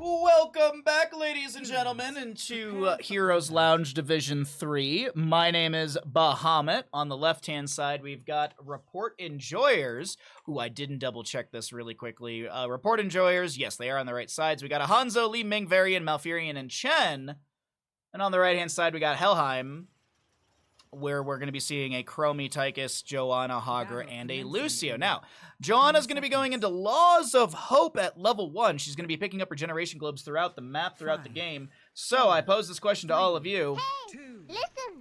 Welcome back, ladies and gentlemen, into Heroes Lounge Division 3. My name is Bahamut. On the left-hand side, we've got Report Enjoyers, who I didn't double-check this really quickly. Report Enjoyers, yes, they are on the right sides. We got a Hanzo, Li Ming, Varian, Malfurion, and Chen. And on the right-hand side, we got Helheim, where we're going to be seeing a Chromie, Tychus, Joanna, Hogger, and a Lucio. Now, Joanna's going to be going into Laws of Hope at level 1. She's going to be picking up regeneration globes throughout the map, throughout the game. So, I pose this question to all of you.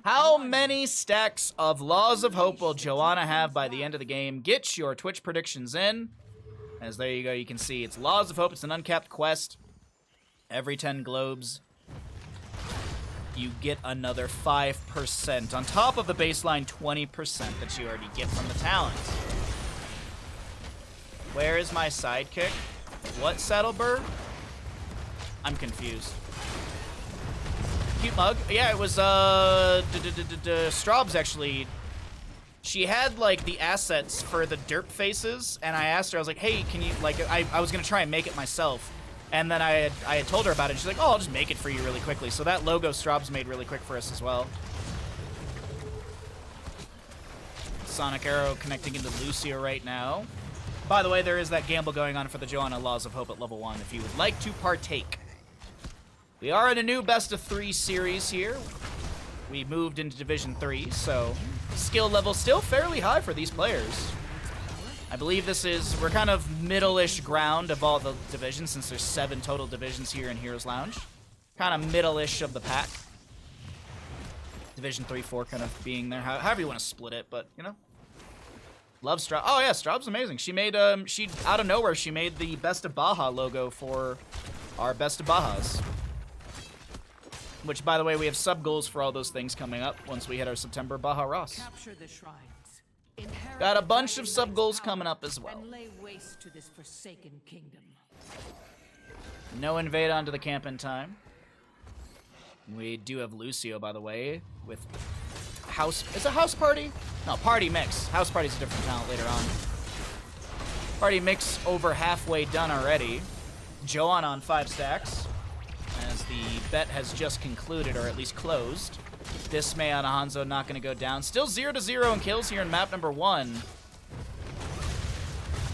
How many stacks of Laws of Hope will Joanna have by the end of the game? Get your Twitch predictions in. As there you go, you can see it's Laws of Hope. It's an uncapped quest. Every 10 globes, you get another 5% on top of the baseline 20% that you already get from the talents. Where is my sidekick? What Saddlebur? I'm confused. Cute mug? Yeah, it was Straub's actually. She had like the assets for the derp faces, and I asked her, I was like, hey, can you, like, I was gonna try and make it myself. And then I had told her about it, and she's like, oh, I'll just make it for you really quickly. So that logo Straub's made really quick for us as well. Sonic Arrow connecting into Lucio right now. By the way, there is that gamble going on for the Joanna Laws of Hope at level 1 if you would like to partake. We are in a new best of 3 series here. We moved into Division 3, so skill level still fairly high for these players. I believe this is, we're kind of middle-ish ground of all the divisions since there's 7 total divisions here in Heroes Lounge. Kind of middle-ish of the pack. Division 3, 4 kind of being there, however you want to split it, but, you know. Love Straub. Oh yeah, Straub's amazing. She made, she, out of nowhere, she made the Best of Baja logo for our Best of Bajas. Which, by the way, we have sub-goals for all those things coming up once we hit our September Baja Ross. Capture the shrines. Got a bunch of sub-goals coming up as well. And lay waste to this forsaken kingdom. No invade onto the camp in time. We do have Lucio, by the way, with house. Is it house party? No, party mix. House party's a different talent later on. Party mix over halfway done already. Joanna on 5 stacks, as the bet has just concluded, or at least closed. Dismay on Hanzo not going to go down. Still 0-0 in kills here in map number 1.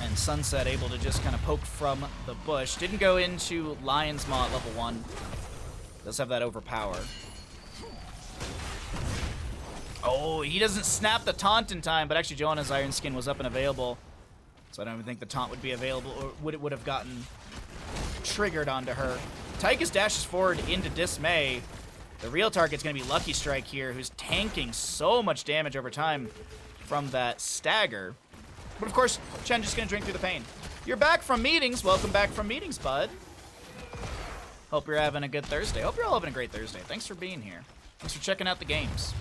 And Sunset able to just kind of poke from the bush. Didn't go into Lion's Maw at level 1. Does have that overpower. Oh, he doesn't snap the taunt in time, but actually Joanna's Iron Skin was up and available. So I don't even think the taunt would be available, or would have gotten triggered onto her. Tychus dashes forward into Dismay. The real target's going to be Lucky Strike here, who's tanking so much damage over time from that stagger. But of course, Chen just going to drink through the pain. You're back from meetings. Welcome back from meetings, bud. Hope you're having a good Thursday. Hope you're all having a great Thursday. Thanks for being here. Thanks for checking out the games.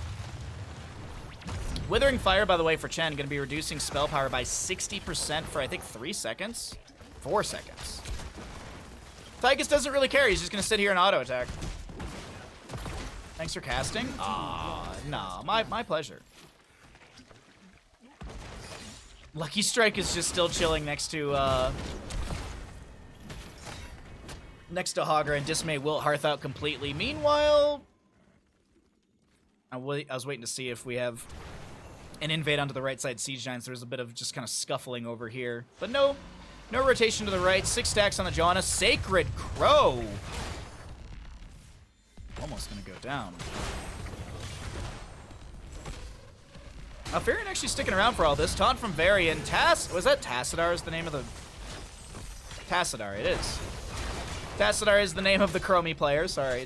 Withering Fire, by the way, for Chen, going to be reducing spell power by 60% for, I think, 3 seconds? 4 seconds. Tychus doesn't really care. He's just going to sit here and auto-attack. Thanks for casting. No, my pleasure. Lucky Strike is just still chilling next to Hogger, and Dismay will Hearth out completely. Meanwhile, I was waiting to see if we have an invade onto the right side Siege Giants. There's a bit of just kind of scuffling over here, but no rotation to the right. 6 stacks on the Joanna. Sacred Crow. Almost gonna go down. Malfurion actually sticking around for all this. Taunt from Varian. Was that Tassadar is the name of the... Tassadar, it is. Tassadar is the name of the Chromie player. Sorry,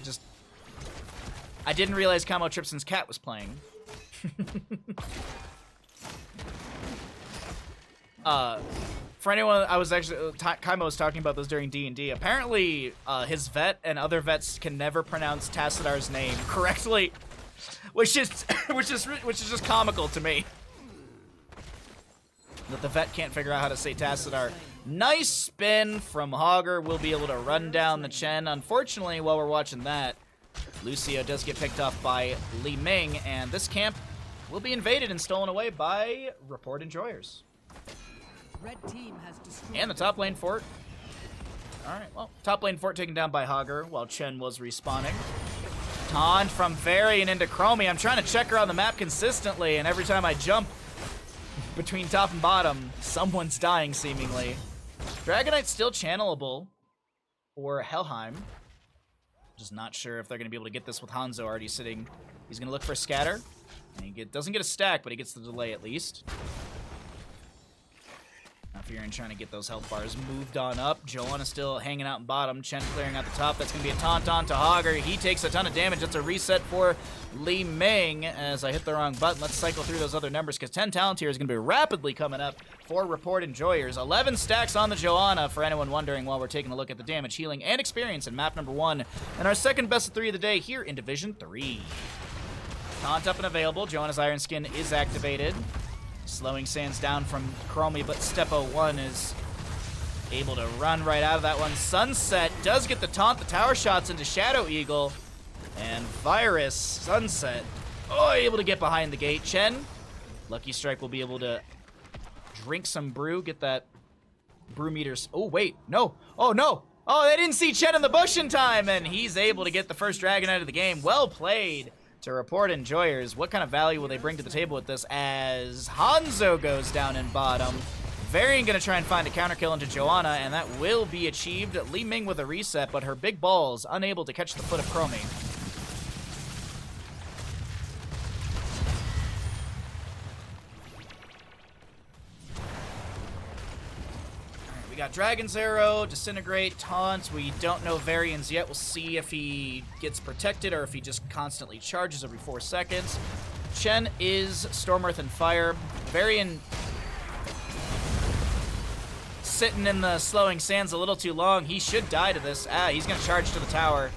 I didn't realize Camo Tripson's cat was playing. For anyone, I was actually, Kaimo was talking about this during D&D. Apparently, his vet and other vets can never pronounce Tassadar's name correctly, which is just comical to me. That the vet can't figure out how to say Tassadar. Nice spin from Hogger. We'll be able to run down the Chen. Unfortunately, while we're watching that, Lucio does get picked off by Li Ming, and this camp will be invaded and stolen away by Report Enjoyers. Red team has destroyed. And the top lane fort. Alright, well, top lane fort taken down by Hager while Chen was respawning. Taunt from Varian into Chromie. I'm trying to check her on the map consistently, and every time I jump between top and bottom, someone's dying seemingly. Dragonite's still channelable for Helheim. Just not sure if they're going to be able to get this with Hanzo already sitting. He's going to look for a scatter. And he doesn't get a stack, but he gets the delay at least. Now Furion trying to get those health bars moved on up. Joanna still hanging out in bottom. Chen clearing out the top. That's going to be a taunt on to Hager. He takes a ton of damage. That's a reset for Li Ming. As I hit the wrong button, let's cycle through those other numbers because 10 talent here is going to be rapidly coming up for Report Enjoyers. 11 stacks on the Joanna for anyone wondering while we're taking a look at the damage, healing, and experience in map number 1. And our second best of 3 of the day here in Division 3. Taunt up and available. Joanna's Iron Skin is activated. Slowing Sands down from Chromie, but Stepo 1 is able to run right out of that one. Sunset does get the taunt, the tower shots into Shadow Eagle. And Virus, Sunset, able to get behind the gate. Chen, Lucky Strike will be able to drink some brew, get that brew meters. Oh, wait, no. Oh, no. Oh, they didn't see Chen in the bush in time, and he's able to get the first Dragonite of the game. Well played. To Report Enjoyers, what kind of value will they bring to the table with this as Hanzo goes down in bottom? Varian gonna try and find a counter kill into Joanna, and that will be achieved. Li Ming with a reset, but her big balls unable to catch the foot of Chromie. We got Dragon's Arrow, Disintegrate, Taunt. We don't know Varian's yet. We'll see if he gets protected or if he just constantly charges every 4 seconds. Chen is Storm, Earth, and Fire. Varian sitting in the Slowing Sands a little too long. He should die to this. He's going to charge to the tower.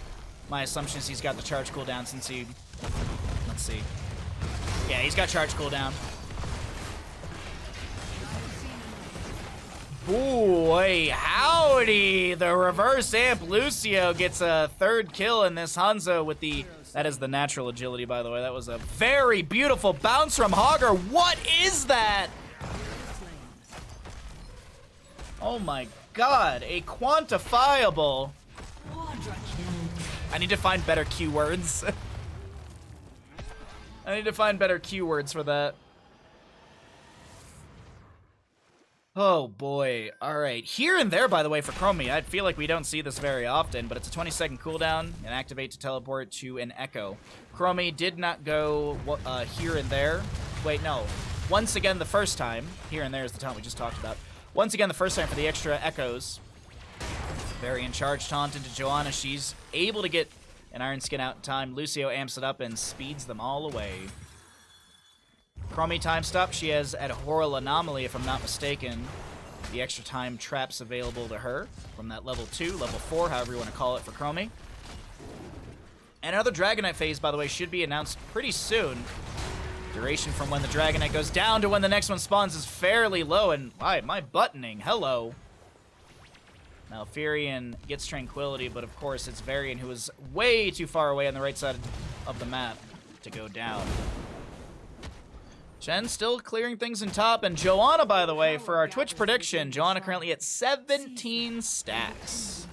My assumption is he's got the charge cooldown since he... Let's see. Yeah, he's got charge cooldown. Boy, howdy! The reverse amp Lucio gets a 3rd kill in this Hanzo with the... That is the natural agility, by the way. That was a very beautiful bounce from Hager. What is that? Oh my god, a quantifiable... I need to find better keywords. I need to find better keywords for that. Oh boy, alright. Here and there, by the way, for Chromie. I feel like we don't see this very often, but it's a 20-second cooldown and activate to teleport to an Echo. Chromie did not go here and there. Wait, no. Once again the first time. Here and there is the taunt we just talked about. Once again the first time for the extra Echoes. Varian charge taunt into Joanna. She's able to get an Iron Skin out in time. Lucio amps it up and speeds them all away. Chromie time stop. She has a Horror Anomaly, if I'm not mistaken. The extra time traps available to her from that level 2, level 4, however you want to call it for Chromie. And another Dragonite phase, by the way, should be announced pretty soon. Duration from when the Dragonite goes down to when the next one spawns is fairly low, and my buttoning, hello. Now Furion gets Tranquility, but of course it's Varian who is way too far away on the right side of the map to go down. Chen still clearing things in top, and Joanna, by the way, for our Twitch prediction, Joanna currently at 17 stacks.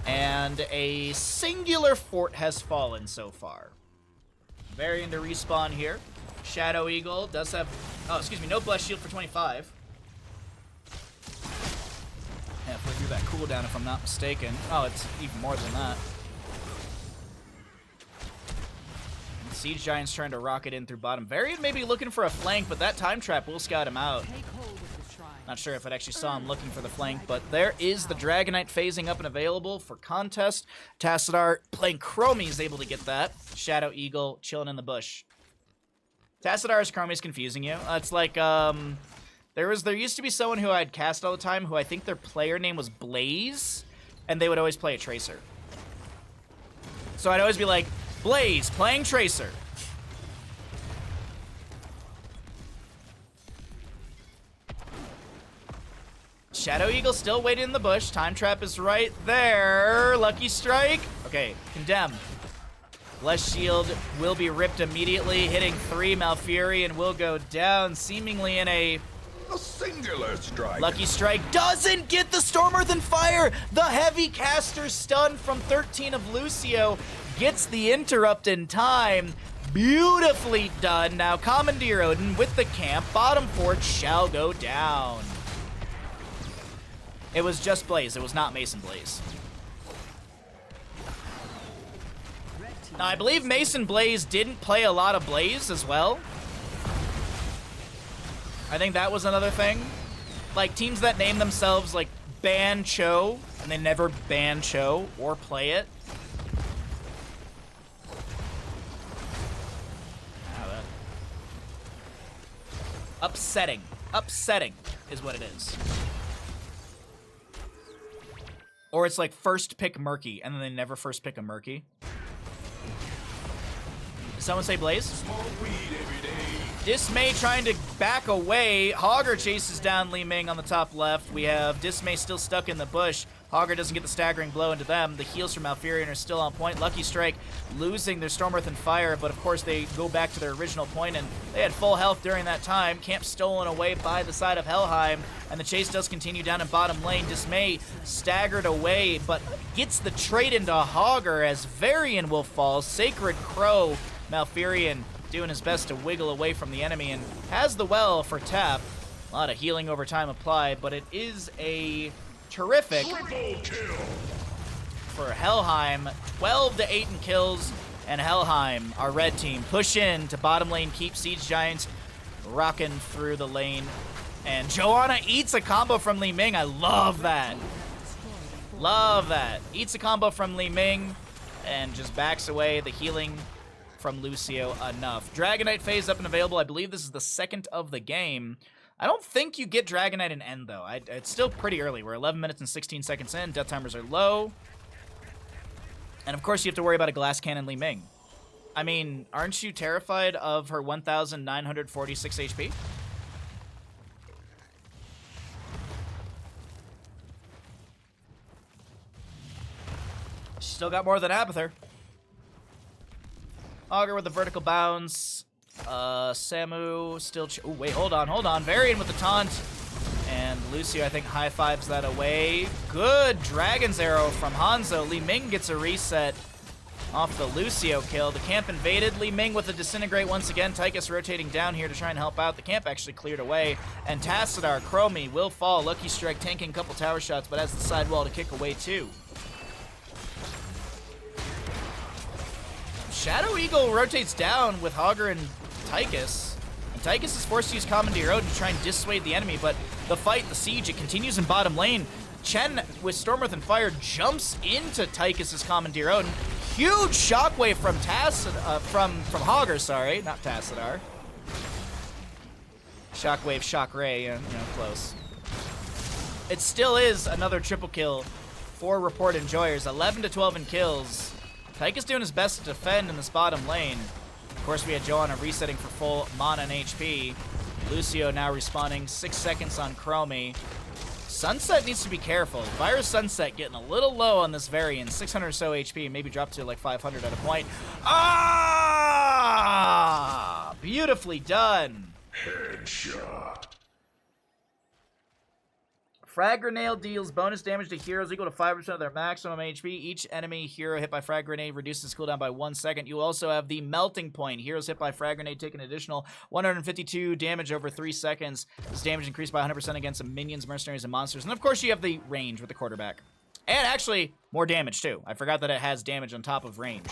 And a singular fort has fallen so far. Varian to respawn here. Shadow Eagle does have, no Blessed Shield for 25. Halfway through that cooldown, if I'm not mistaken. Oh, it's even more than that. Siege Giant's trying to rocket in through bottom. Varian may be looking for a flank, but that time trap will scout him out. Not sure if it actually saw him looking for the flank, but there is the Dragonite phasing up and available for contest. Tassadar playing Chromie is able to get that. Shadow Eagle chilling in the bush. Tassidar's Chromie is confusing you. It's like, there used to be someone who I'd cast all the time who I think their player name was Blaze, and they would always play a Tracer. So I'd always be like, Blaze, playing Tracer. Shadow Eagle still waiting in the bush. Time Trap is right there. Lucky Strike. Okay, Condemn. Blessed Shield will be ripped immediately, hitting 3. Malfurion will go down, seemingly in a A singular strike. Lucky Strike doesn't get the Storm Earth and Fire. The heavy caster stun from 13 of Lucio gets the interrupt in time. Beautifully done. Now Commandeer Odin with the camp. Bottom fort shall go down. It was just Blaze. It was not Mason Blaze. Now I believe Mason Blaze didn't play a lot of Blaze as well. I think that was another thing. Like teams that name themselves like Ban Cho and they never ban Cho or play it. Upsetting. Upsetting is what it is. Or it's like first pick Murky, and then they never first pick a Murky. Did someone say Blaze? Dismay trying to back away. Hogger chases down Li Ming on the top left. We have Dismay still stuck in the bush. Hogger doesn't get the staggering blow into them. The heals from Malfurion are still on point. Lucky Strike losing their Storm Earth and Fire, but of course they go back to their original point, and they had full health during that time. Camp stolen away by the side of Helheim, and the chase does continue down in bottom lane. Dismay staggered away, but gets the trade into Hogger as Varian will fall. Sacred Crow, Malfurion doing his best to wiggle away from the enemy and has the well for tap. A lot of healing over time applied, but it is a terrific for Helheim. 12 to 8 in kills, and Helheim, our red team, push in to bottom lane, keep Siege Giants rocking through the lane. And Joanna eats a combo from Li Ming. I love that. Love that. Eats a combo from Li Ming and just backs away. The healing from Lucio enough. Dragonite phase up and available. I believe this is the second of the game. I don't think you get Dragonite in end, though. It's still pretty early. We're 11 minutes and 16 seconds in. Death timers are low. And, of course, you have to worry about a Glass Cannon Li Ming. I mean, aren't you terrified of her 1,946 HP? She's still got more than Abathur. Augur with the vertical bounce. Samu still... Oh, wait, hold on. Varian with the taunt. And Lucio, I think, high fives that away. Good Dragon's Arrow from Hanzo. Li Ming gets a reset off the Lucio kill. The camp invaded. Li Ming with a Disintegrate once again. Tychus rotating down here to try and help out. The camp actually cleared away. And Tassadar, Chromie will fall. Lucky Strike tanking a couple tower shots, but has the sidewall to kick away too. Shadow Eagle rotates down with Hogger and Tychus. And Tychus is forced to use Commandeer Odin to try and dissuade the enemy, but the fight, the siege, it continues in bottom lane. Chen, with Storm Earth and Fire, jumps into Tychus's Commandeer Odin. Huge shockwave from from Hogger, sorry, not Tassadar. Shockwave, Shock Ray, you know, close. It still is another triple kill for Report Enjoyers. 11 to 12 in kills. Tychus doing his best to defend in this bottom lane. Of course, we had Joanna resetting for full mana and HP. Lucio now respawning 6 seconds on Chromie. Sunset needs to be careful. Virus Sunset getting a little low on this Varian. 600 or so HP, maybe drop to like 500 at a point. Ah! Beautifully done. Headshot. Frag Grenade deals bonus damage to heroes equal to 5% of their maximum HP. Each enemy hero hit by Frag Grenade reduces cooldown by 1 second. You also have the Melting Point. Heroes hit by Frag Grenade take an additional 152 damage over 3 seconds. This damage increased by 100% against minions, mercenaries, and monsters. And of course, you have the range with the quarterback. And actually, more damage too. I forgot that it has damage on top of range.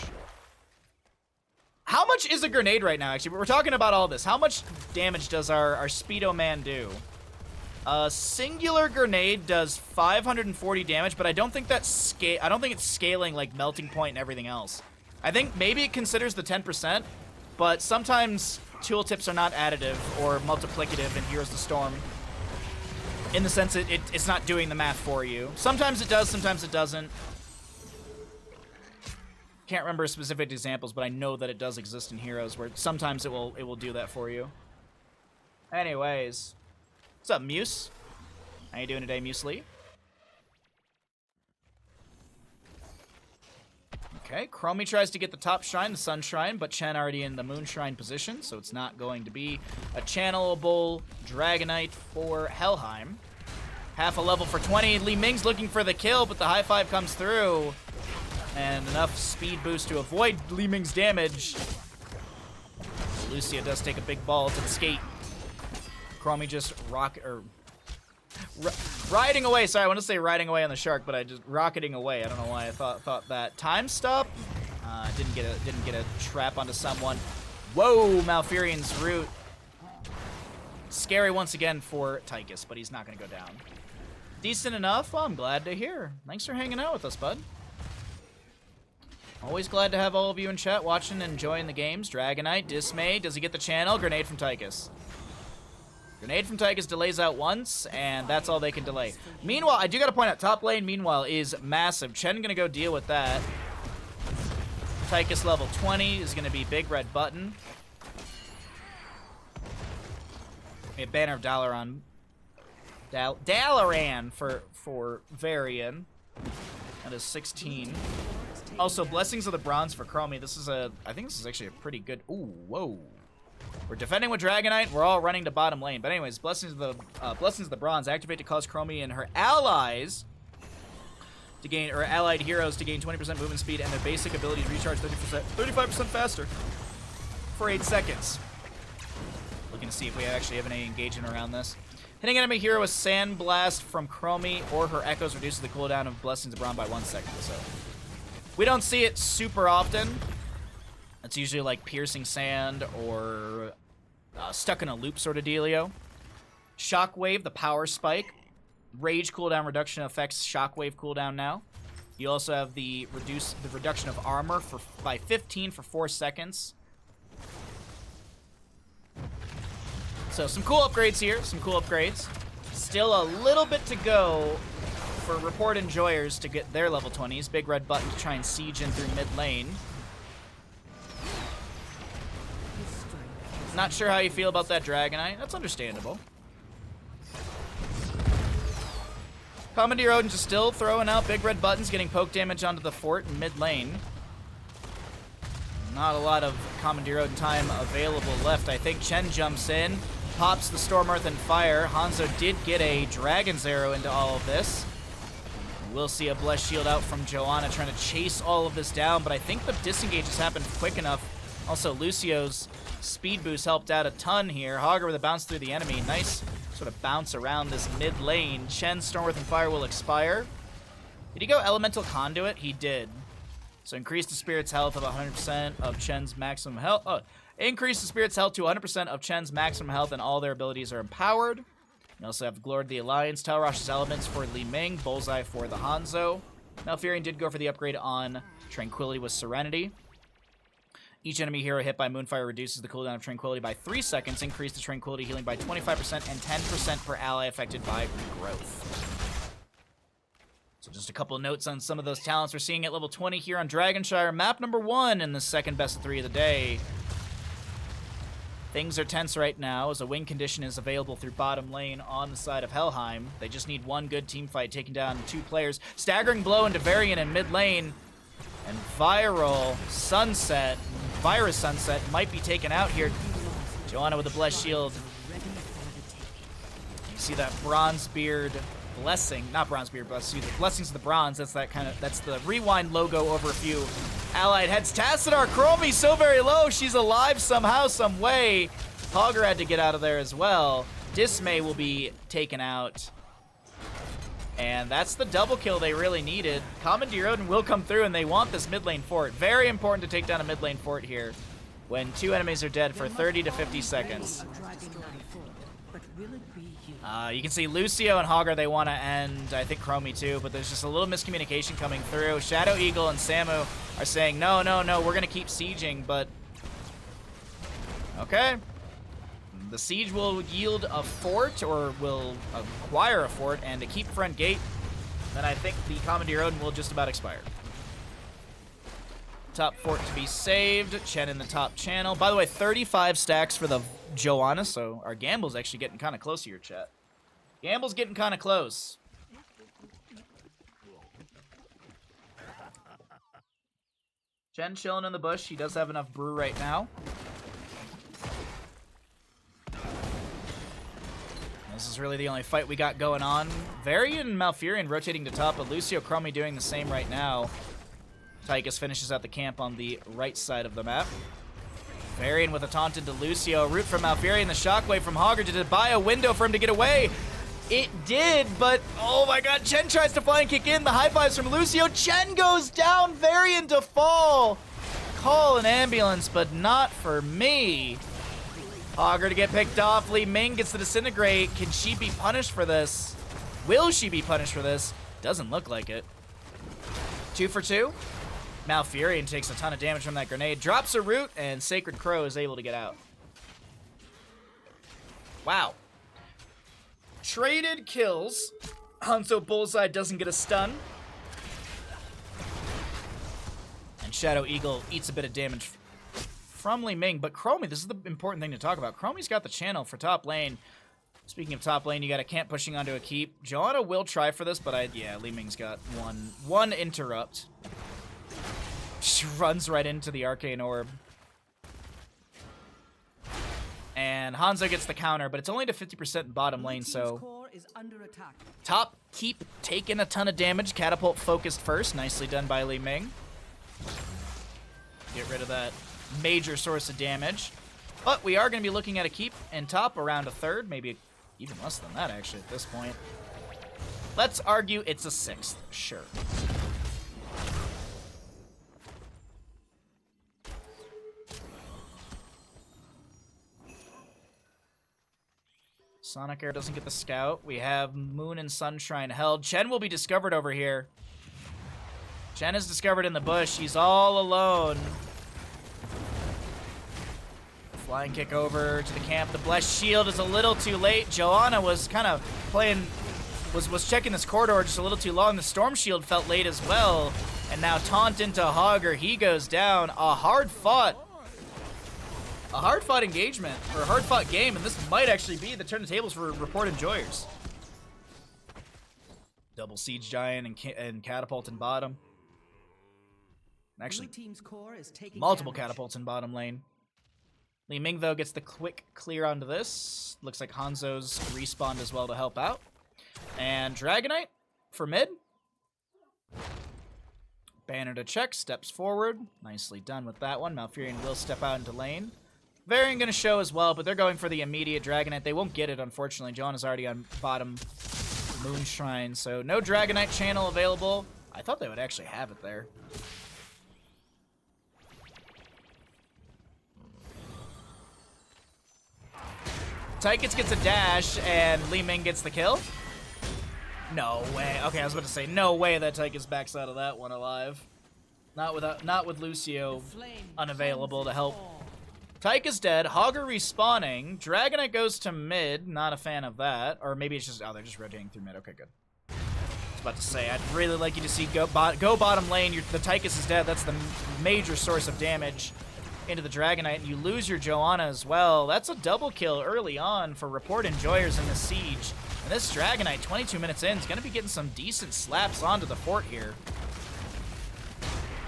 How much is a grenade right now, actually? We're talking about all this. How much damage does our Speedo Man do? A singular grenade does 540 damage, but I don't think that's I don't think it's scaling like Melting Point and everything else. I think maybe it considers the 10%, but sometimes tooltips are not additive or multiplicative in Heroes of the Storm. In the sense that it's not doing the math for you. Sometimes it does, sometimes it doesn't. Can't remember specific examples, but I know that it does exist in Heroes where sometimes it will do that for you. Anyways. What's up, Muse? How you doing today, Muse Lee? Okay, Chromie tries to get the top shrine, the sun shrine, but Chen already in the moon shrine position, so it's not going to be a channelable Dragonite for Helheim. Half a level for 20. Li Ming's looking for the kill, but the high five comes through. And enough speed boost to avoid Li Ming's damage. Lucio does take a big ball to the skate. Chromie just riding away. Sorry, I want to say riding away on the shark, but I just rocketing away. I don't know why I thought that. Time stop. Didn't get a trap onto someone. Whoa, Malfurion's root. Scary once again for Tychus, but he's not going to go down. Decent enough. Well, I'm glad to hear. Thanks for hanging out with us, bud. Always glad to have all of you in chat watching and enjoying the games. Dragonite, Dismay. Does he get the channel? Grenade from Tychus. Grenade from Tychus delays out once, and that's all they can delay. Meanwhile, I do got to point out, top lane, meanwhile, is massive. Chen going to go deal with that. Tychus level 20 is going to be big red button. A banner of Dalaran. Dalaran for Varian. That is 16. Also, Blessings of the Bronze for Chromie. I think this is actually a pretty good. Ooh, whoa. We're defending with Dragonite. We're all running to bottom lane. But anyways, Blessings of the Bronze activate to cause Chromie and her allies to gain, or allied heroes to gain 20% movement speed and their basic abilities recharge 35% faster for 8 seconds. Looking to see if we actually have any engagement around this. Hitting enemy hero with Sand Blast from Chromie or her echoes reduces the cooldown of Blessings of Bronze by 1 second. So we don't see it super often. It's usually like Piercing Sand or Stuck in a Loop sort of dealio. Shockwave, the power spike. Rage cooldown reduction affects Shockwave cooldown now. You also have the reduction of armor by 15 for 4 seconds. So some cool upgrades here, some cool upgrades. Still a little bit to go for Report Enjoyers to get their level 20s. Big red button to try and siege in through mid lane. Not sure how you feel about that Dragonite. That's understandable. Commandeer Odin just still throwing out big red buttons, getting poke damage onto the fort in mid lane. Not a lot of Commandeer Odin time available left. I think Chen jumps in, pops the Storm Earth and Fire. Hanzo did get a Dragon's Arrow into all of this. We'll see a Blessed Shield out from Joanna trying to chase all of this down, but I think the disengage has happened quick enough. Also, Lucio's speed boost helped out a ton here. Hogger with a bounce through the enemy. Nice sort of bounce around this mid lane. Chen's Storm Earth and Fire will expire. Did he go Elemental Conduit? He did. So increase the Spirit's health of 100% of Chen's maximum health. Oh, increase the Spirit's health to 100% of Chen's maximum health, and all their abilities are empowered. You also have Glory of the Alliance, Telrosh's Elements for Li Ming, Bullseye for the Hanzo. Malfurion did go for the upgrade on Tranquility with Serenity. Each enemy hero hit by Moonfire reduces the cooldown of Tranquility by 3 seconds, increase the Tranquility healing by 25%, and 10% per ally affected by regrowth. So just a couple of notes on some of those talents we're seeing at level 20 here on Dragonshire. Map number 1 in the second best of 3 of the day. Things are tense right now as a win condition is available through bottom lane on the side of Helheim. They just need one good team fight taking down 2 players. Staggering blow into Varian in mid lane. And Virus Sunset might be taken out here. Joanna with a Blessed Shield. You see that Bronzebeard blessing, not Bronzebeard, but excuse me, Blessings of the Bronze. That's the Rewind logo over a few allied heads. Tassadar Chromie so very low. She's alive somehow, some way. Hogger had to get out of there as well. Dismay will be taken out. And that's the double kill they really needed. Commandeer Odin will come through, and they want this mid lane fort. Very important to take down a mid lane fort here when 2 enemies are dead for 30 to 50 seconds. You can see Lucio and Hogger, they want to end, I think Chromie too, but there's just a little miscommunication coming through. Shadow Eagle and Samu are saying, no, we're going to keep sieging, but... Okay. The siege will yield a fort, or will acquire a fort, and to keep front gate, then I think the Commandeer Odin will just about expire. Top fort to be saved. Chen in the top channel. By the way, 35 stacks for the Joanna, so our Gamble's actually getting kind of close here, chat. Gamble's getting kind of close. Chen chilling in the bush. He does have enough brew right now. This is really the only fight we got going on. Varian and Malfurion rotating to top, but Lucio Chromie doing the same right now. Tychus finishes at the camp on the right side of the map. Varian with a taunt into Lucio. Root from Malfurion. The shockwave from Hogger. Did it buy a window for him to get away? It did, but oh my god, Chen tries to fly and kick in. The high fives from Lucio. Chen goes down. Varian to fall. Call an ambulance, but not for me. Hogger to get picked off. Li Ming gets the disintegrate. Can she be punished for this? Will she be punished for this? Doesn't look like it. 2 for 2. Malfurion takes a ton of damage from that grenade. Drops a root, and Sacred Crow is able to get out. Wow. Traded kills. Hanzo Bullseye doesn't get a stun. And Shadow Eagle eats a bit of damage from Li Ming, but Chromie, this is the important thing to talk about. Chromie's got the channel for top lane. Speaking of top lane, you got a camp pushing onto a keep. Joanna will try for this, but yeah, Li Ming's got one interrupt. She runs right into the Arcane Orb. And Hanzo gets the counter, but it's only to 50% bottom lane, so top keep taking a ton of damage. Catapult focused first. Nicely done by Li Ming. Get rid of that major source of damage. But we are going to be looking at a keep and top around a third, maybe even less than that actually at this point. Let's argue it's a sixth, sure. Sonic Air doesn't get the scout. We have Moon and Sunshine held. Chen will be discovered over here. Chen is discovered in the bush. He's all alone. Flying kick over to the camp. The Blessed Shield is a little too late. Joanna was kind of playing, was checking this corridor just a little too long. The Storm Shield felt late as well. And now taunt into Hogger. He goes down. A hard-fought engagement, or a hard-fought game, and this might actually be the turn of tables for Report Enjoyers. Double Siege Giant and Catapult in bottom. Actually, multiple catapults in bottom lane. Li Ming, though, gets the quick clear onto this. Looks like Hanzo's respawned as well to help out. And Dragonite for mid. Banner to check, steps forward. Nicely done with that one. Malfurion will step out into lane. Varian going to show as well, but they're going for the immediate Dragonite. They won't get it, unfortunately. John is already on bottom Moonshine, so no Dragonite channel available. I thought they would actually have it there. Tychus gets a dash, and Li Ming gets the kill. No way. Okay, I was about to say, no way that Tychus backs out of that one alive. Not with Lucio unavailable to help. Tychus dead. Hogger respawning. Dragonite goes to mid. Not a fan of that. Or maybe it's just, oh, they're just rotating through mid. Okay, good. I was about to say, I'd really like you to see go bottom lane. The Tychus is dead. That's the major source of damage into the Dragonite. And you lose your Joanna as well. That's a double kill early on for Report Enjoyers in the siege. And this Dragonite, 22 minutes in, is going to be getting some decent slaps onto the fort here.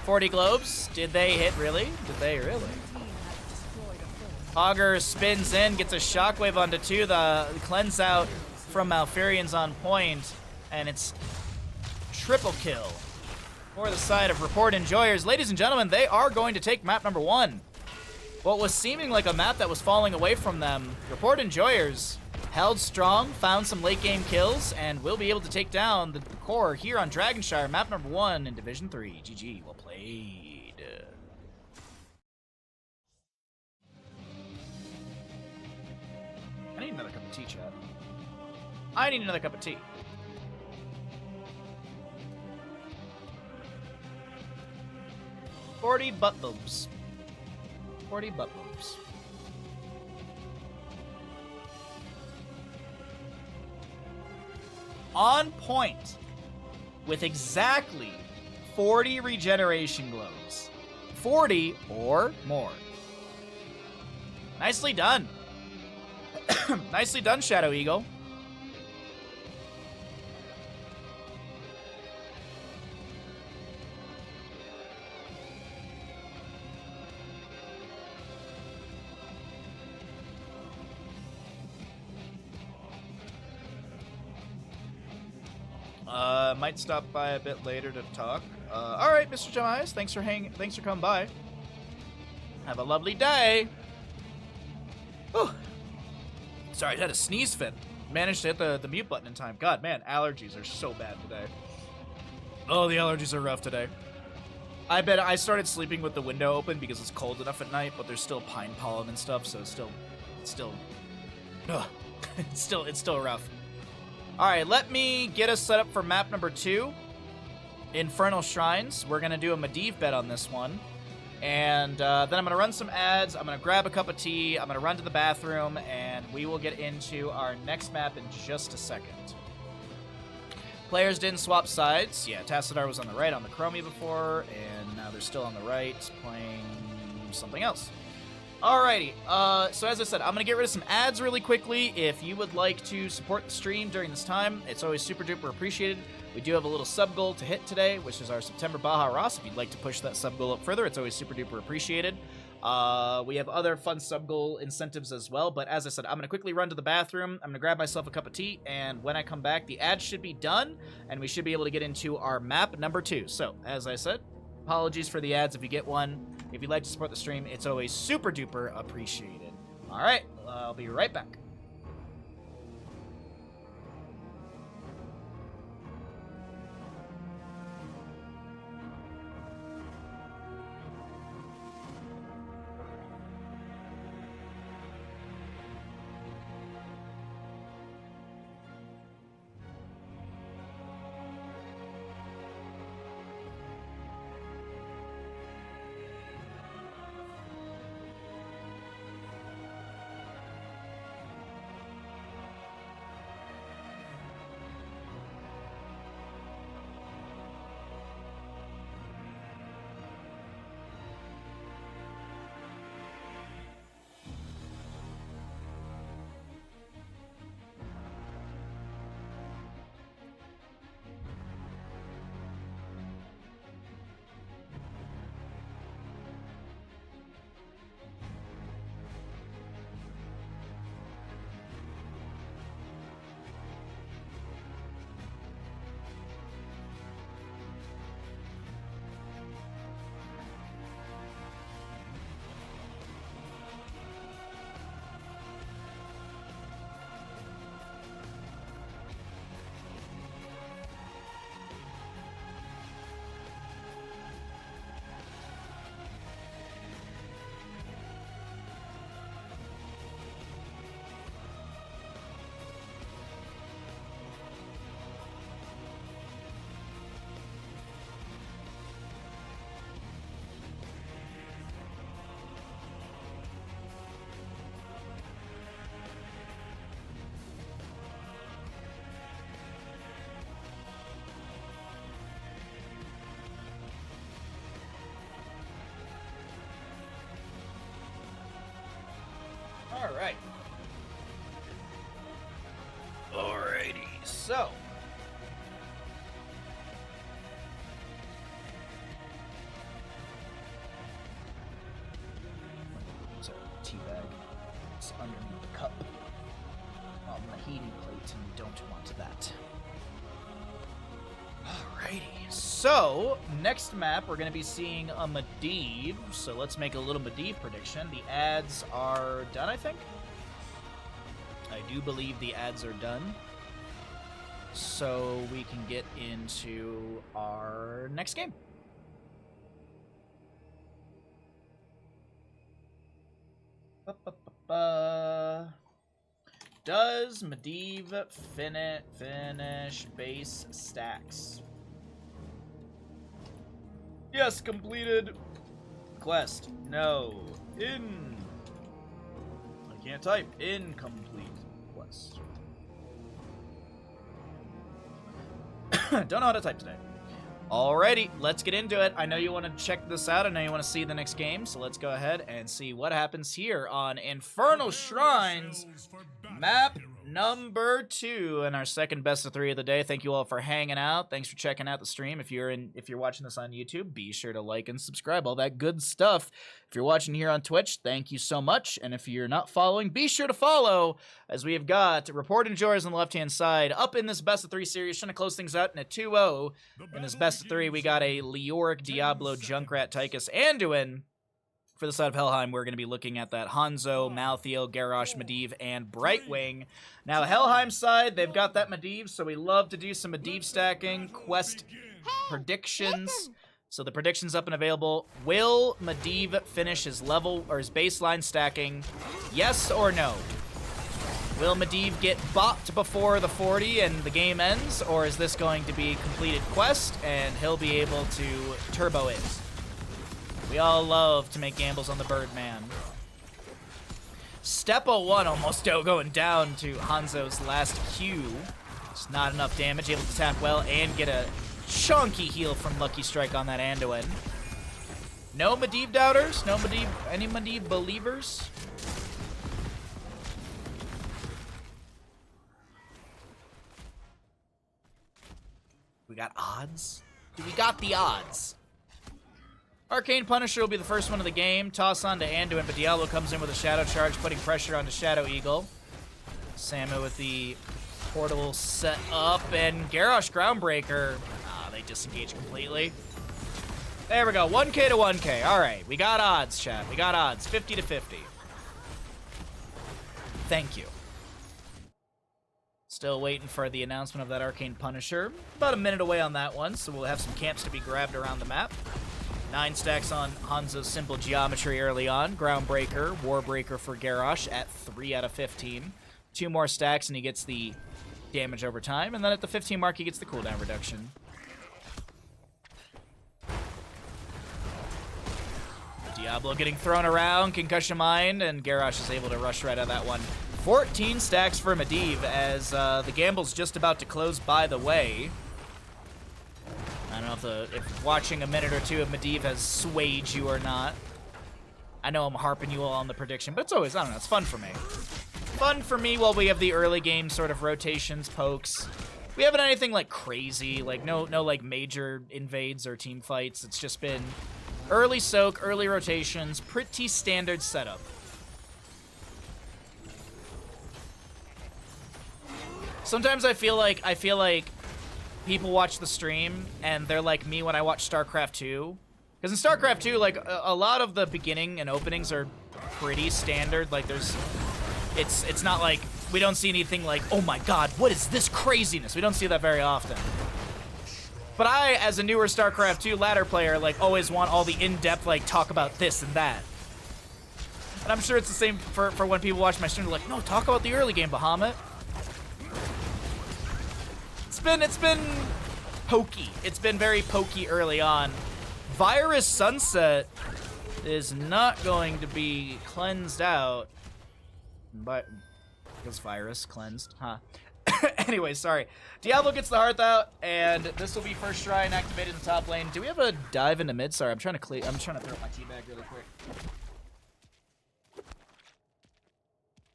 40 globes. Did they hit, really? Did they really? Hogger spins in, gets a shockwave onto 2. The cleanse out from Malfurion's on point, and it's triple kill for the side of Report Enjoyers. Ladies and gentlemen, they are going to take map number 1. What was seeming like a map that was falling away from them, Report Enjoyers held strong, found some late game kills, and will be able to take down the core here on Dragonshire, map number 1 in Division 3. GG, well played. I need another cup of tea, chat. I need another cup of tea. $40 butt boobs. 40 butt boobs. On point with exactly 40 regeneration glows. 40 or more. Nicely done. Nicely done, Shadow Eagle. Might stop by a bit later to talk. All right, Mr. Jemias, thanks for coming by. Have a lovely day. Whew. Sorry, I had a sneeze fit. Managed to hit the mute button in time. God, man, allergies are so bad today. Oh, the allergies are rough today. I bet I started sleeping with the window open because it's cold enough at night, but there's still pine pollen and stuff, so it's still, ugh. it's still rough. All right, let me get us set up for map number 2, Infernal Shrines. We're gonna do a Medivh bet on this one, and then I'm gonna run some ads. I'm gonna grab a cup of tea. I'm gonna run to the bathroom, and we will get into our next map in just a second. Players didn't swap sides. Yeah, Tassadar was on the right on the Chromie before, and now they're still on the right playing something else. Alrighty, so as I said, I'm going to get rid of some ads really quickly. If you would like to support the stream during this time, it's always super duper appreciated. We do have a little sub goal to hit today, which is our September Baja Ross. If you'd like to push that sub goal up further, it's always super duper appreciated. We have other fun sub goal incentives as well, but as I said, I'm going to quickly run to the bathroom. I'm going to grab myself a cup of tea, and when I come back, the ads should be done, and we should be able to get into our map number 2. So, as I said, apologies for the ads if you get one. If you'd like to support the stream, it's always super duper appreciated. All right, I'll be right back. Alrighty, so tea bag. It's underneath the cup on the heating plate, and you don't want that. Alrighty, so next map we're going to be seeing a Medivh, so let's make a little Medivh prediction. The ads are done, I think. I do believe the ads are done, so we can get into our next game. Does Medivh finish base stacks? Yes, completed. Quest. No. I can't type. Incomplete quest. Don't know how to type today. Alrighty, let's get into it. I know you want to check this out. I know you want to see the next game, so let's go ahead and see what happens here on Infernal Shrines, map number 2 and our second best of 3 of the day. Thank you all for hanging out. Thanks for checking out the stream. If you're watching this on YouTube, be sure to like and subscribe, all that good stuff. If you're watching here on Twitch, thank you so much. And if you're not following, be sure to follow, as we have got Report Enjoyers on the left-hand side up in this best of 3 series, trying to close things out in a 2-0. In this best of 3, we got a Leoric, Diablo, Junkrat, Tychus, Anduin. For the side of Helheim, we're going to be looking at that Hanzo, Malthael, Garrosh, Medivh, and Brightwing. Now, Helheim side, they've got that Medivh, so we love to do some Medivh stacking, quest predictions. So the predictions up and available. Will Medivh finish his level or his baseline stacking? Yes or no? Will Medivh get bopped before the 40 and the game ends, or is this going to be a completed quest and he'll be able to turbo it? We all love to make gambles on the Birdman. Step 01 almost going down to Hanzo's last Q. It's not enough damage, able to tap well and get a chunky heal from Lucky Strike on that Anduin. No Medivh doubters? No Medivh, any Medivh believers? We got odds? Do we got the odds? Arcane Punisher will be the first one of the game. Toss on to Anduin, but Diablo comes in with a Shadow Charge, putting pressure onto Shadow Eagle. Samu with the portal set up, and Garrosh Groundbreaker. Ah, they disengage completely. There we go, 1K to 1K. All right, we got odds, chat. We got odds, 50 to 50. Thank you. Still waiting for the announcement of that Arcane Punisher. About a minute away on that one, so we'll have some camps to be grabbed around the map. 9 stacks on Hanzo's Simple Geometry early on. Groundbreaker, Warbreaker for Garrosh at 3 out of 15. 2 more stacks and he gets the damage over time. And then at the 15 mark, he gets the cooldown reduction. Diablo getting thrown around, Concussion Mind, and Garrosh is able to rush right out of that one. 14 stacks for Medivh as the gamble's just about to close, by the way. I don't know if watching a minute or two of Medivh has swayed you or not. I know I'm harping you all on the prediction, but it's always, I don't know, it's fun for me. Fun for me while we have the early game sort of rotations, pokes. We haven't anything like crazy, like no like major invades or team fights. It's just been early soak, early rotations, pretty standard setup. Sometimes I feel like people watch the stream and they're like me when I watch StarCraft 2. Because in StarCraft 2, like, a lot of the beginning and openings are pretty standard. Like, it's not like, we don't see anything like, oh my god, what is this craziness? We don't see that very often. But I, as a newer StarCraft 2 ladder player, like, always want all the in-depth, like, talk about this and that. And I'm sure it's the same for when people watch my stream, they're like, no, talk about the early game, Bahamut. It's been pokey. It's been very pokey early on. Virus Sunset is not going to be cleansed out, but because virus cleansed, huh? Anyway, sorry. Diablo gets the Hearth out, and this will be first shrine activated in the top lane. Do we have a dive into mid? Sorry, I'm trying to throw up my teabag really quick.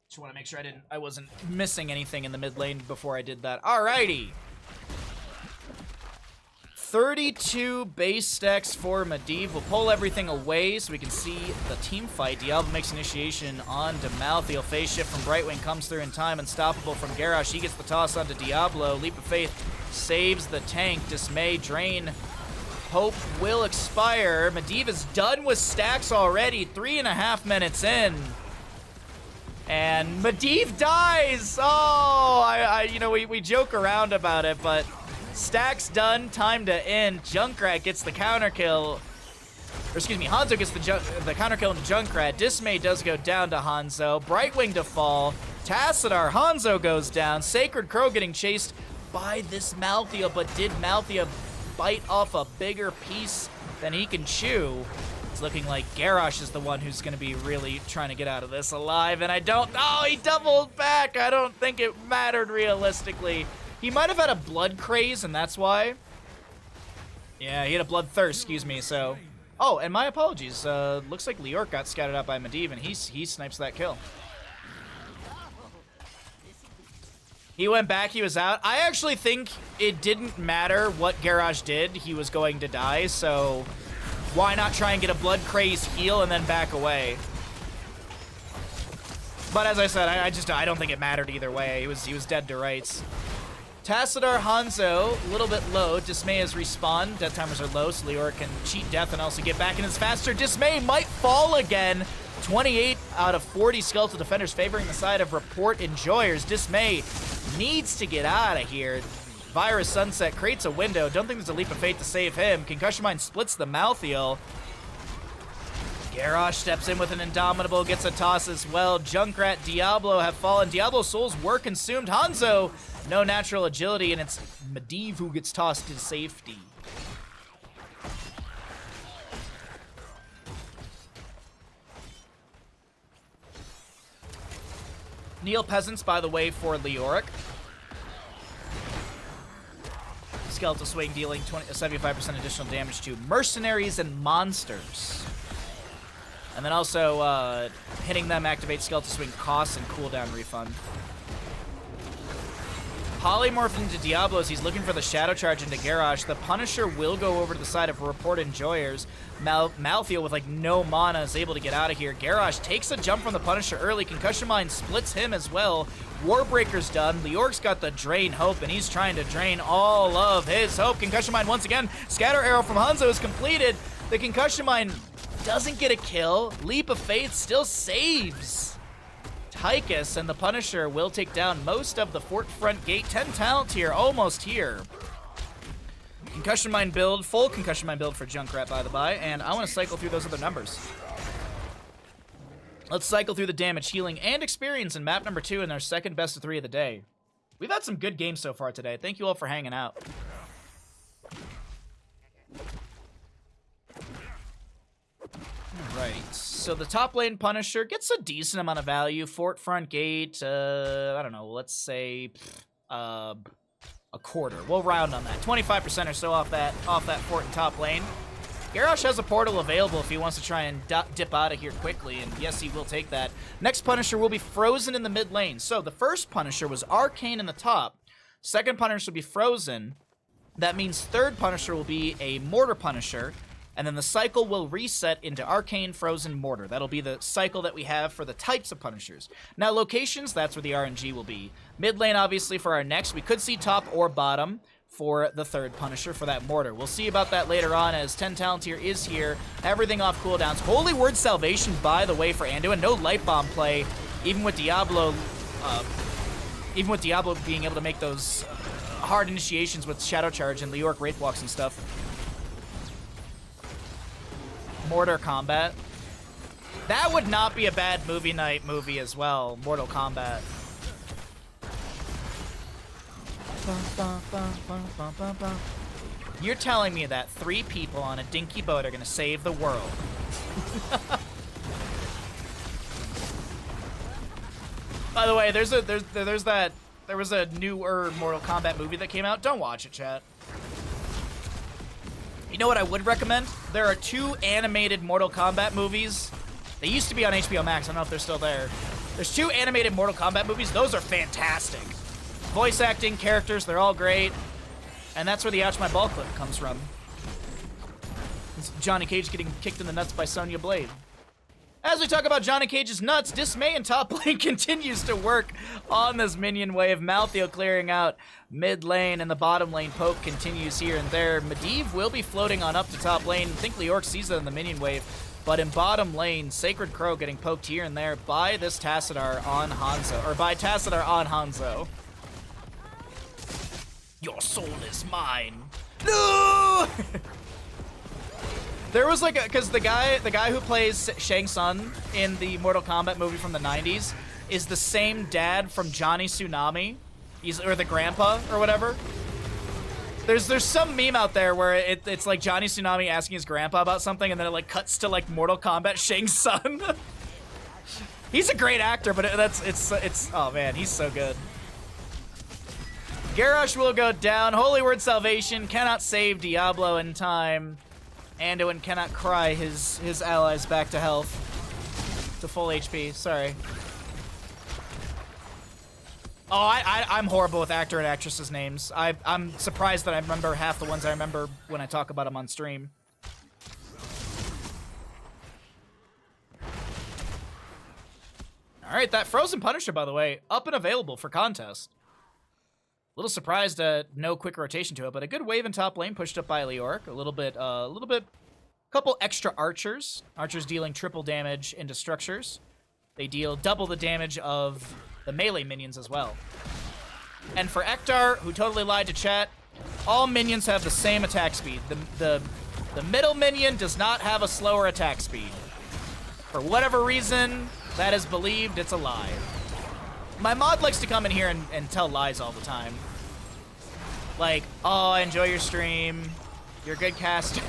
Just want to make sure I wasn't missing anything in the mid lane before I did that. Alrighty. 32 base stacks for Medivh. We'll pull everything away so we can see the team fight. Diablo makes initiation on to Malthael. Phase shift from Brightwing comes through in time. Unstoppable from Garrosh. He gets the toss onto Diablo. Leap of Faith saves the tank. Dismay, Drain. Hope will expire. Medivh is done with stacks already. 3.5 minutes in. And Medivh dies! Oh, you know, we joke around about it, but stacks done, time to end. Junkrat gets the counter kill. Or excuse me, Hanzo gets the counter kill into Junkrat. Dismay does go down to Hanzo. Brightwing to fall. Tassadar, Hanzo goes down. Sacred Crow getting chased by this Malthael, but did Malthael bite off a bigger piece than he can chew? It's looking like Garrosh is the one who's going to be really trying to get out of this alive, and oh, he doubled back. I don't think it mattered realistically. He might have had a blood craze, and that's why. Yeah, he had a bloodthirst, excuse me, so. Oh, and my apologies. Looks like Leoric got scouted out by Medivh, and he snipes that kill. He went back, he was out. I actually think it didn't matter what Garrosh did, he was going to die, so why not try and get a Blood Craze heal and then back away? But as I said, I don't think it mattered either way. He was dead to rights. Tassadar Hanzo, a little bit low. Dismay has respawned. Death timers are low, so Leoric can cheat death and also get back in his faster. Dismay might fall again. 28 out of 40 skeletal defenders favoring the side of Report Enjoyers. Dismay needs to get out of here. Virus Sunset creates a window. Don't think there's a leap of faith to save him. Concussion Mine splits the Malthael. Garrosh steps in with an Indomitable, gets a toss as well. Junkrat, Diablo have fallen. Diablo's souls were consumed. Hanzo, no natural agility, and it's Medivh who gets tossed to safety. Neil Peasants, by the way, for Leoric. Skeletal Swing dealing 75% additional damage to mercenaries and monsters. And then also hitting them activates Skeletal Swing costs and cooldown refund. Polymorphed into Diablo as he's looking for the Shadow Charge into Garrosh. The Punisher will go over to the side of Report Enjoyers. Malthael with like no mana is able to get out of here. Garrosh takes a jump from the Punisher early. Concussion Mine splits him as well. Warbreaker's done. Leoric's got the Drain Hope, and he's trying to drain all of his hope. Concussion Mine once again. Scatter Arrow from Hanzo is completed. The Concussion Mine doesn't get a kill. Leap of Faith still saves Tychus, and the Punisher will take down most of the Fort Front Gate. 10 talent here, almost here. Concussion Mine build, full Concussion Mine build for Junkrat, by the by, and I want to cycle through those other numbers. Let's cycle through the damage, healing, and experience in map number 2 in our second best of 3 of the day. We've had some good games so far today. Thank you all for hanging out. Right, so the top lane Punisher gets a decent amount of value. Fort Front Gate, I don't know, let's say a quarter. We'll round on that. 25% or so off that fort and top lane. Garrosh has a portal available if he wants to try and dip out of here quickly, and yes, he will take that. Next Punisher will be Frozen in the mid lane. So the first Punisher was Arcane in the top. Second Punisher will be Frozen. That means third Punisher will be a Mortar Punisher. And then the cycle will reset into Arcane, Frozen, Mortar. That'll be the cycle that we have for the types of Punishers. Now, locations, that's where the RNG will be. Mid lane, obviously, for our next. We could see top or bottom for the third Punisher for that Mortar. We'll see about that later on as 10 talent here is here. Everything off cooldowns. Holy Word Salvation, by the way, for Anduin. No Light Bomb play, even with Diablo being able to make those hard initiations with Shadow Charge and Leoric Wraithwalks and stuff. Mortar Kombat. That would not be a bad movie night movie as well. Mortal Kombat. You're telling me that 3 people on a dinky boat are gonna save the world. By the way, there was a newer Mortal Kombat movie that came out. Don't watch it, chat. You know what I would recommend? There are 2 animated Mortal Kombat movies. They used to be on HBO Max. I don't know if they're still there. There's 2 animated Mortal Kombat movies. Those are fantastic. Voice acting, characters, they're all great. And that's where the Ouch My Ball clip comes from. It's Johnny Cage getting kicked in the nuts by Sonya Blade. As we talk about Johnny Cage's nuts, Dismay in top lane continues to work on this minion wave. Malthael clearing out mid lane, and the bottom lane poke continues here and there. Medivh will be floating on up to top lane. I think Leoric sees that in the minion wave. But in bottom lane, Sacred Crow getting poked here and there by this Tassadar on Hanzo. Or by Tassadar on Hanzo. Your soul is mine. No! There was like because the guy who plays Shang Tsung in the Mortal Kombat movie from the 90s is the same dad from Johnny Tsunami. Or the grandpa or whatever. There's some meme out there where it's like Johnny Tsunami asking his grandpa about something, and then it like cuts to like Mortal Kombat Shang Tsung. He's a great actor, but it's oh man, he's so good. Garrosh will go down. Holy Word Salvation cannot save Diablo in time. Anduin cannot cry his allies back to health. To full HP, sorry. Oh, I'm horrible with actor and actresses' names. I'm surprised that I remember half the ones I remember when I talk about them on stream. All right, that Frozen Punisher, by the way, up and available for contest. A little surprised at no quick rotation to it, but a good wave in top lane pushed up by Leoric. Couple extra archers. Archers dealing triple damage into structures. They deal double the damage of the melee minions as well. And for Ektar, who totally lied to chat, all minions have the same attack speed. The middle minion does not have a slower attack speed. For whatever reason, that is believed, it's a lie. My mod likes to come in here and tell lies all the time. Like, oh, I enjoy your stream. You're a good caster.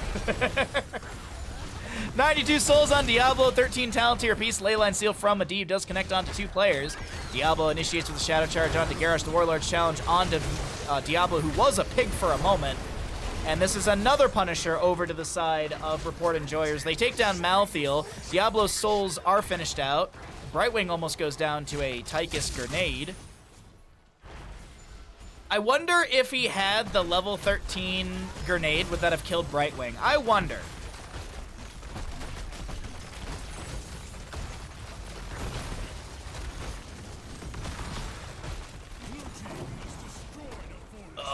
92 souls on Diablo, 13 talent tier piece. Leyline seal from Medivh does connect onto 2 players. Diablo initiates with a shadow charge onto Garrosh, the Warlord's challenge onto Diablo, who was a pig for a moment. And this is another Punisher over to the side of Report Enjoyers. They take down Malthael. Diablo's souls are finished out. Brightwing almost goes down to a Tychus grenade. I wonder if he had the level 13 grenade, would that have killed Brightwing? I wonder.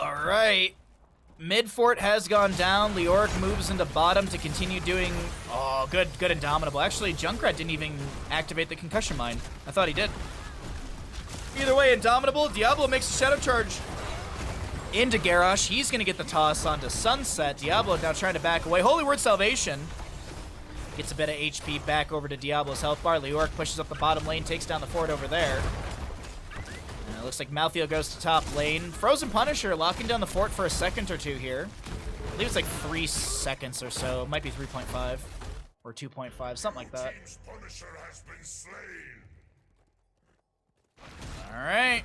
All right. Mid fort has gone down. Leoric moves into bottom to continue doing... Oh, good Indomitable. Actually, Junkrat didn't even activate the concussion mine. I thought he did. Either way, Indomitable. Diablo makes a shadow charge into Garrosh. He's going to get the toss onto Sunset. Diablo now trying to back away. Holy Word Salvation gets a bit of HP back over to Diablo's health bar. Leoric pushes up the bottom lane, takes down the fort over there. It looks like Malthael goes to top lane. Frozen Punisher locking down the fort for a second or two here. I believe it's like 3 seconds or so. It might be 3.5 or 2.5, something like that. Punisher has been slain. All right.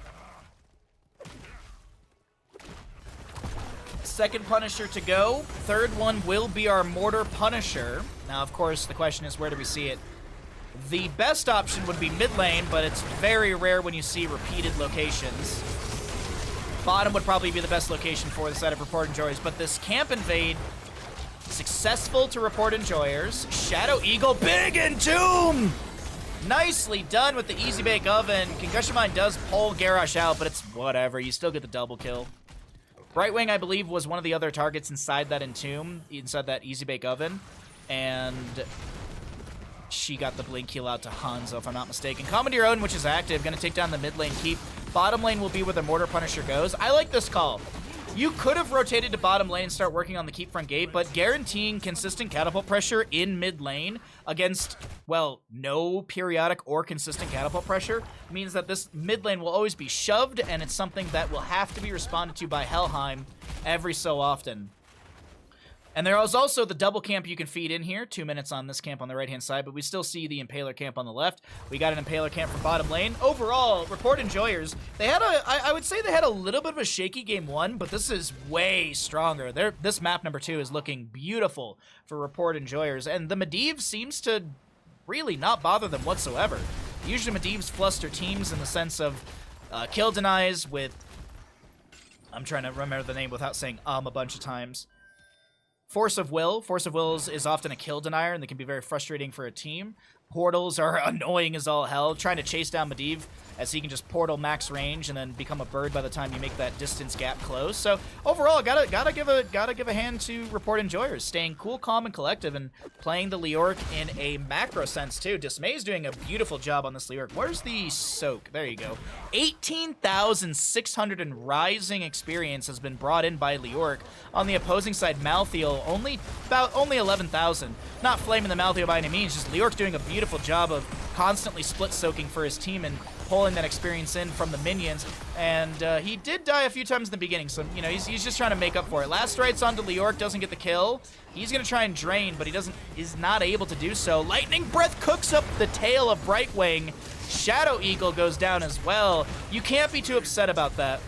Second Punisher to go. Third one will be our Mortar Punisher. Now, of course, the question is, where do we see it? The best option would be mid lane, but it's very rare when you see repeated locations. Bottom would probably be the best location for the side of Report Enjoyers, but this camp invade, successful to Report Enjoyers. Shadow Eagle, big entomb! Nicely done with the Easy Bake Oven. Concussion Mine does pull Garrosh out, but it's whatever. You still get the double kill. Brightwing, I believe, was one of the other targets inside that entomb, inside that Easy Bake Oven, and she got the blink heal out to Hanzo, if I'm not mistaken. Commandeer Odin, which is active, going to take down the mid lane keep. Bottom lane will be where the Mortar Punisher goes. I like this call. You could have rotated to bottom lane and start working on the keep front gate, but guaranteeing consistent catapult pressure in mid lane against, well, no periodic or consistent catapult pressure means that this mid lane will always be shoved, and it's something that will have to be responded to by Helheim every so often. And there is also the double camp you can feed in here. 2 minutes on this camp on the right-hand side, but we still see the Impaler camp on the left. We got an Impaler camp from bottom lane. Overall, Report Enjoyers, they had I would say they had a little bit of a shaky game 1, but this is way stronger. This map number 2 is looking beautiful for Report Enjoyers, and the Medivh seems to really not bother them whatsoever. Usually Medivhs fluster teams in the sense of kill denies with... I'm trying to remember the name without saying a bunch of times. Force of Will. Force of Will is often a kill denier, and they can be very frustrating for a team. Portals are annoying as all hell. Trying to chase down Medivh as he can just portal max range and then become a bird by the time you make that distance gap close. So overall, gotta give a hand to Report Enjoyers, staying cool, calm, and collective, and playing the Leoric in a macro sense too. Dismay's doing a beautiful job on this Leoric. Where's the soak? There you go. 18,600 and rising experience has been brought in by Leoric. On the opposing side, Malthael only 11,000. Not flaming the Malthael by any means, just Leoric doing a beautiful job of constantly split soaking for his team and pulling that experience in from the minions. And he did die a few times in the beginning, so you know he's just trying to make up for it. Last strikes onto Leoric, doesn't get the kill. He's gonna try and drain, but is not able to do so. Lightning Breath cooks up the tail of Brightwing. Shadow Eagle goes down as well. You can't be too upset about that,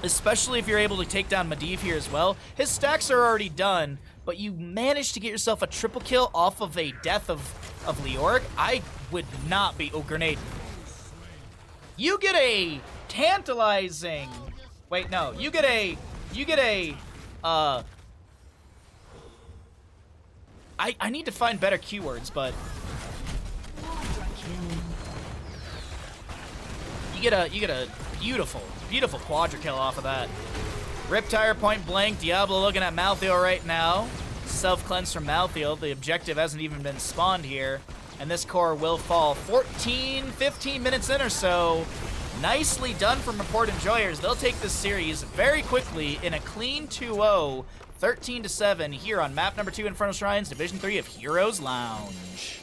especially if you're able to take down Medivh here as well. His stacks are already done, but you managed to get yourself a triple kill off of a death of Leoric. I would not be... Oh, grenade. You get a tantalizing. Wait, no. You get a, I need to find better keywords, but you get a beautiful, beautiful quadra kill off of that. Riptire point blank. Diablo looking at Malthael right now. Self-cleanse from Malthael. The objective hasn't even been spawned here. And this core will fall 15 minutes in or so. Nicely done from Report Enjoyers. They'll take this series very quickly in a clean 2-0, 13-7 here on map number 2 Infernal Shrines, Division 3 of Heroes Lounge.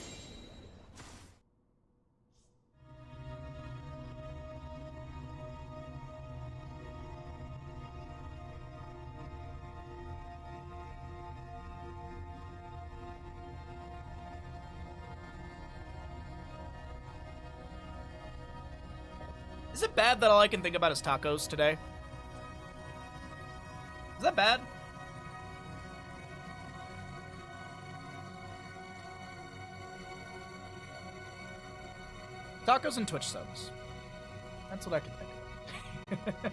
Is it bad that all I can think about is tacos today? Is that bad? Tacos and Twitch subs. That's what I can think of.